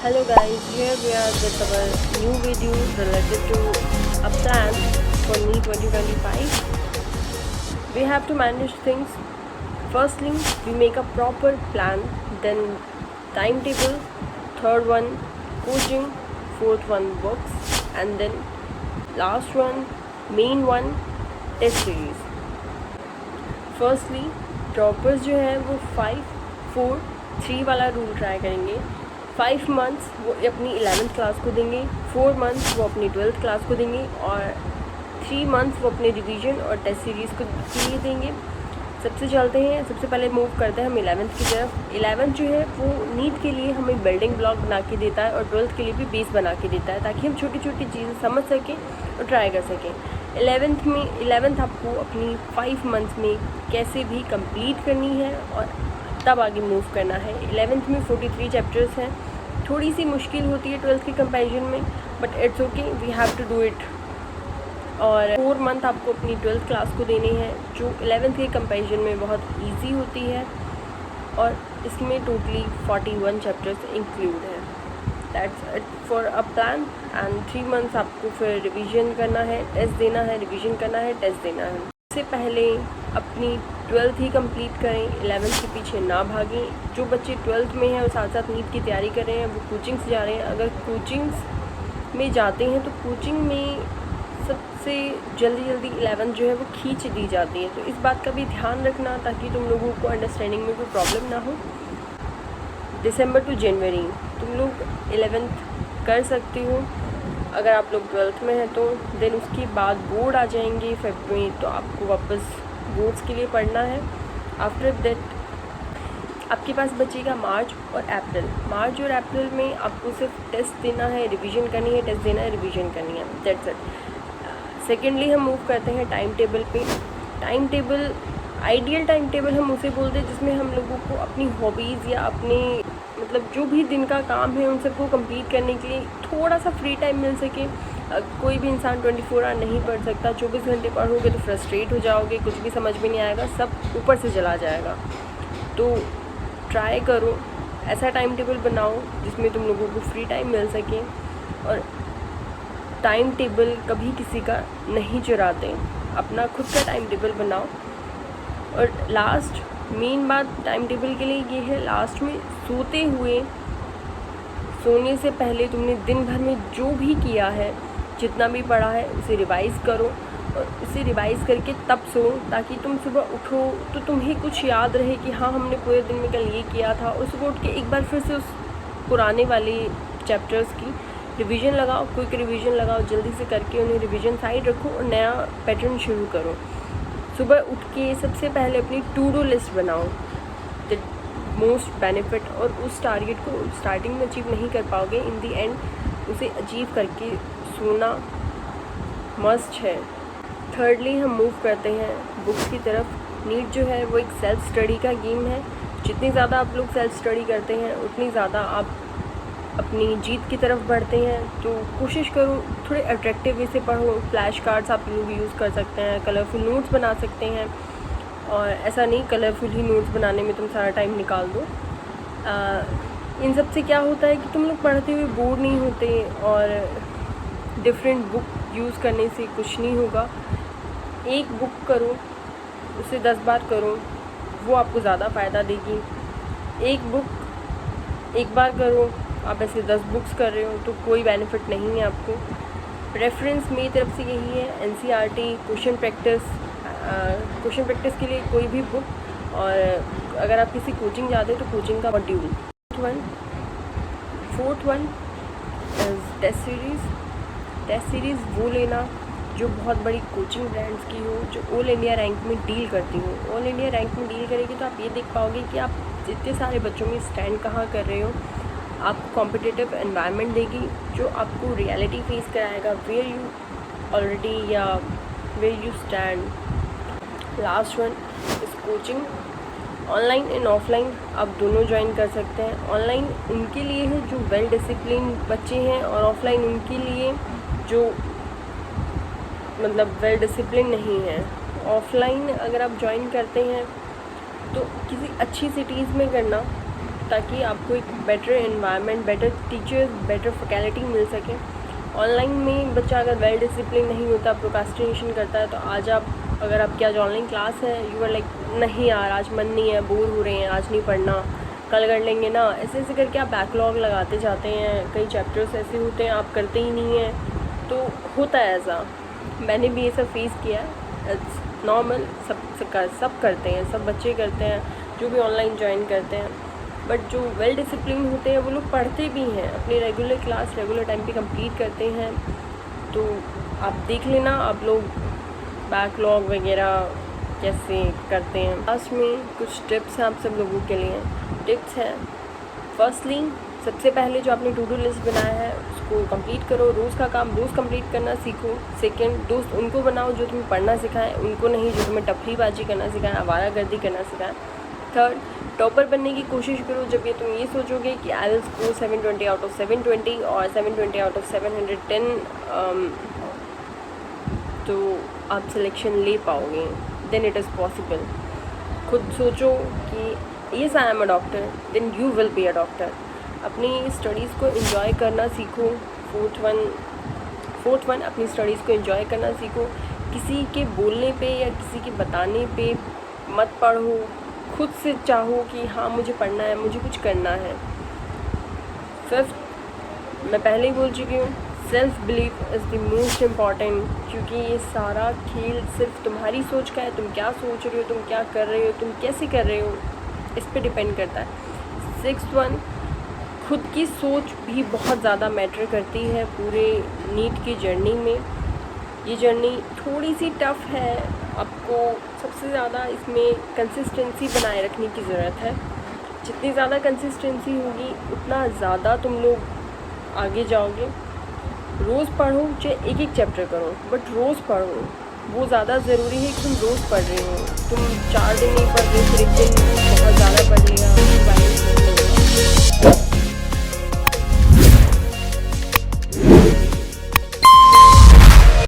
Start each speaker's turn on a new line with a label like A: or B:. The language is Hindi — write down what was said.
A: Hello guys, here we are with our new video related to a plan for NEET 2025. We have to manage things. Firstly, we make a proper plan, then timetable, third one coaching, fourth one books, and then last one, main one, test series. Firstly droppers जो है वो 5-4-3 वाला रूल ट्राई करेंगे। 5 मंथ्स वो अपनी 11th क्लास को देंगे, 4 मंथ्स वो अपनी 12th क्लास को देंगे और 3 मंथ्स वो अपने रिवीजन और टेस्ट सीरीज़ को के लिए देंगे। सबसे चलते हैं, सबसे पहले मूव करते हैं हम 11th की तरफ। 11th जो है वो नीट के लिए हमें बिल्डिंग ब्लॉक बना के देता है और 12th के लिए भी बेस बना के देता है, ताकि हम छोटी छोटी चीज़ें समझ सकें और ट्राई कर सकें। 11th आपको अपनी 5 मंथ्स में कैसे भी कंप्लीट करनी है और तब आगे मूव करना है। 11th में 43 चैप्टर्स हैं, थोड़ी सी मुश्किल होती है 12th के कंपैरिजन में, but it's okay, we have to do it. और 4 मंथ आपको अपनी 12th क्लास को देने हैं, जो 11th के कंपैरिजन में बहुत इजी होती है, और इसमें टोटली 41 चैप्टर्स इंक्लूड है। That's it for a plan. And 3 months आपको फिर रिवीजन करना है, टेस्ट देना है, रिवीजन करना है, टेस्ट देना है। इससे पहले अपनी 12th ही कंप्लीट करें, 11th के पीछे ना भागें। जो बच्चे 12th में हैं और साथ साथ नीट की तैयारी कर रहे हैं वो कोचिंग्स जा रहे हैं। अगर कोचिंग्स में जाते हैं तो कोचिंग में सबसे जल्दी 11th जो है वो खींच दी जाती है, तो इस बात का भी ध्यान रखना ताकि तुम लोगों को अंडरस्टैंडिंग में कोई प्रॉब्लम ना हो। दिसंबर टू जनवरी तुम लोग 11th कर सकते हो। अगर आप लोग 12th में हैं तो देन उसके बाद बोर्ड आ जाएंगे फेब्रुअरी में, तो आपको वापस बोर्ड्स के लिए पढ़ना है। आफ्टर दैट आपके पास बचेगा मार्च और अप्रैल। मार्च और अप्रैल में आपको सिर्फ टेस्ट देना है, रिवीजन करनी है, टेस्ट देना है, रिवीजन करनी है, दैट्स इट। सेकेंडली हम मूव करते हैं टाइम टेबल पे। Time table, ideal time table हम उसे बोलते हैं जिसमें हम लोगों को अपनी हॉबीज़ या अपने मतलब जो भी दिन का काम है उन सबको कंप्लीट करने के लिए थोड़ा सा फ्री टाइम मिल सके। कोई भी इंसान 24 आवर नहीं पढ़ सकता। 24 घंटे पढ़ोगे तो फ्रस्ट्रेट हो जाओगे, कुछ भी समझ में नहीं आएगा, सब ऊपर से चला जाएगा। तो ट्राई करो, ऐसा टाइम टेबल बनाओ जिसमें तुम लोगों को फ्री टाइम मिल सके, और टाइम टेबल कभी किसी का नहीं चुराते, अपना खुद का टाइम टेबल बनाओ। और लास्ट मेन बात टाइम टेबल के लिए ये है, लास्ट में सोने से पहले तुमने दिन भर में जो भी किया है, जितना भी पढ़ा है उसे रिवाइज़ करो, और उसे रिवाइज़ करके तब सो, ताकि तुम सुबह उठो तो तुम्हें कुछ याद रहे कि हाँ हमने पूरे दिन में कल ये किया था। और सुबह उठ के एक बार फिर से उस पुराने वाले चैप्टर्स की रिवीजन लगाओ, क्विक रिवीजन लगाओ, जल्दी से करके उन्हें रिवीजन साइड रखो और नया पैटर्न शुरू करो। सुबह उठ के सबसे पहले अपनी टू डू लिस्ट बनाओ, द मोस्ट बेनिफिट, और उस टारगेट को स्टार्टिंग में अचीव नहीं कर पाओगे, इन दी एंड उसे अचीव करके सोना मस्ट है। थर्डली हम मूव करते हैं बुक्स की तरफ। नीट जो है वो एक सेल्फ स्टडी का गेम है। जितनी ज़्यादा आप लोग सेल्फ स्टडी करते हैं उतनी ज़्यादा आप अपनी जीत की तरफ बढ़ते हैं। तो कोशिश करो थोड़े अट्रैक्टिव वे से पढ़ो। फ्लैश कार्ड्स आप लोग यूज़ कर सकते हैं, कलरफुल नोट्स बना सकते हैं, और ऐसा नहीं कलरफुल ही नोट्स बनाने में तुम सारा टाइम निकाल दो। इन सब से क्या होता है कि तुम लोग पढ़ते हुए बोर नहीं होते, और डिफरेंट बुक यूज़ करने से कुछ नहीं होगा। एक बुक करो, उसे 10 बार करो, वो आपको ज़्यादा फ़ायदा देगी। एक बुक एक बार करो, आप ऐसे 10 बुक्स कर रहे हो तो कोई बेनिफिट नहीं है आपको। रेफरेंस मेरी तरफ से यही है, एनसीईआरटी, क्वेश्चन प्रैक्टिस के लिए कोई भी बुक, और अगर आप किसी कोचिंग जाते हो तो कोचिंग का module. Fourth one is test series वो लेना जो बहुत बड़ी कोचिंग ब्रांड्स की हो, जो ऑल इंडिया रैंक में डील करती हो। ऑल इंडिया रैंक में डील करेगी तो आप ये देख पाओगे कि आप जितने सारे बच्चों में स्टैंड कहाँ कर रहे हो। आपको कॉम्पिटिटिव एनवायरनमेंट देगी जो आपको रियलिटी फेस कराएगा, वेयर यू ऑलरेडी या where you stand. Last one इस कोचिंग, ऑनलाइन एंड ऑफलाइन आप दोनों ज्वाइन कर सकते हैं। ऑनलाइन उनके लिए है जो वेल डिसिप्लिन बच्चे हैं, और ऑफलाइन उनके लिए जो मतलब वेल डिसिप्लिन नहीं है। ऑफलाइन अगर आप ज्वाइन करते हैं तो किसी अच्छी सिटीज़ में करना, ताकि आपको एक better environment, better teachers, better faculty मिल सके। ऑनलाइन में बच्चा अगर वेल डिसिप्लिन नहीं होता, प्रोक्रास्टिनेशन करता है, तो आज आप अगर आपकी आज ऑनलाइन क्लास है, यू आर लाइक नहीं यार आज मन नहीं है, बोर हो रहे हैं, आज नहीं पढ़ना, कल कर लेंगे ना, ऐसे ऐसे करके आप बैकलॉग लगाते जाते हैं। कई चैप्टर्स ऐसे होते हैं आप करते ही नहीं हैं, तो होता है ऐसा। मैंने भी ये सब फेस किया है, इट्स नॉर्मल, सब करते हैं, सब बच्चे करते हैं जो भी ऑनलाइन ज्वाइन करते हैं। बट जो वेल डिसिप्लिन होते हैं वो लोग पढ़ते भी हैं, अपनी रेगुलर क्लास रेगुलर टाइम पे कंप्लीट करते हैं। तो आप देख लेना आप लोग बैकलॉग वगैरह कैसे करते हैं। लास्ट में कुछ टिप्स हैं आप सब लोगों के लिए। टिप्स हैं, फर्स्टली सबसे पहले जो आपने टू डू लिस्ट बनाया है उसको कंप्लीट करो, रोज़ का काम रोज़ कंप्लीट करना सीखो। सेकंड, दोस्त उनको बनाओ जो तुम्हें पढ़ना सिखाएं, उनको नहीं जो तुम्हें टपरीबाजी करना सिखाएं, आवारागर्दी करना सिखाएं। थर्ड, टॉपर बनने की कोशिश करो। जब ये तुम ये सोचोगे कि I will score 720 out of 720 और 720 आउट ऑफ 710, तो आप सिलेक्शन ले पाओगे, देन इट इज़ पॉसिबल। खुद सोचो कि yes I am a doctor, then you will be a doctor. अपनी स्टडीज़ को एंजॉय करना सीखो। फोर्थ वन अपनी स्टडीज़ को एंजॉय करना सीखो। किसी के बोलने पे या किसी के बताने पे मत पढ़ो, खुद से चाहो कि हाँ मुझे पढ़ना है, मुझे कुछ करना है। फिफ्थ, मैं पहले ही बोल चुकी हूँ, self belief is the most important, क्योंकि ये सारा खेल सिर्फ तुम्हारी सोच का है। तुम क्या सोच रहे हो, तुम क्या कर रहे हो, तुम कैसे कर रहे हो, इस पे डिपेंड करता है। सिक्स्थ वन, खुद की सोच भी बहुत ज़्यादा मैटर करती है पूरे नीट की जर्नी में। ये जर्नी थोड़ी सी टफ़ है, आपको सबसे ज़्यादा इसमें कंसिस्टेंसी बनाए रखने की ज़रूरत है। जितनी ज़्यादा कंसिस्टेंसी होगी उतना ज़्यादा तुम लोग आगे जाओगे। रोज़ पढ़ो, चाहे एक एक चैप्टर करो, बट रोज़ पढ़ो, वो ज़्यादा ज़रूरी है कि तुम रोज़ पढ़ रहे हो। तुम 4 दिन नहीं पढ़ रहे, फिर एक दिन बहुत ज़्यादा पढ़ लिया,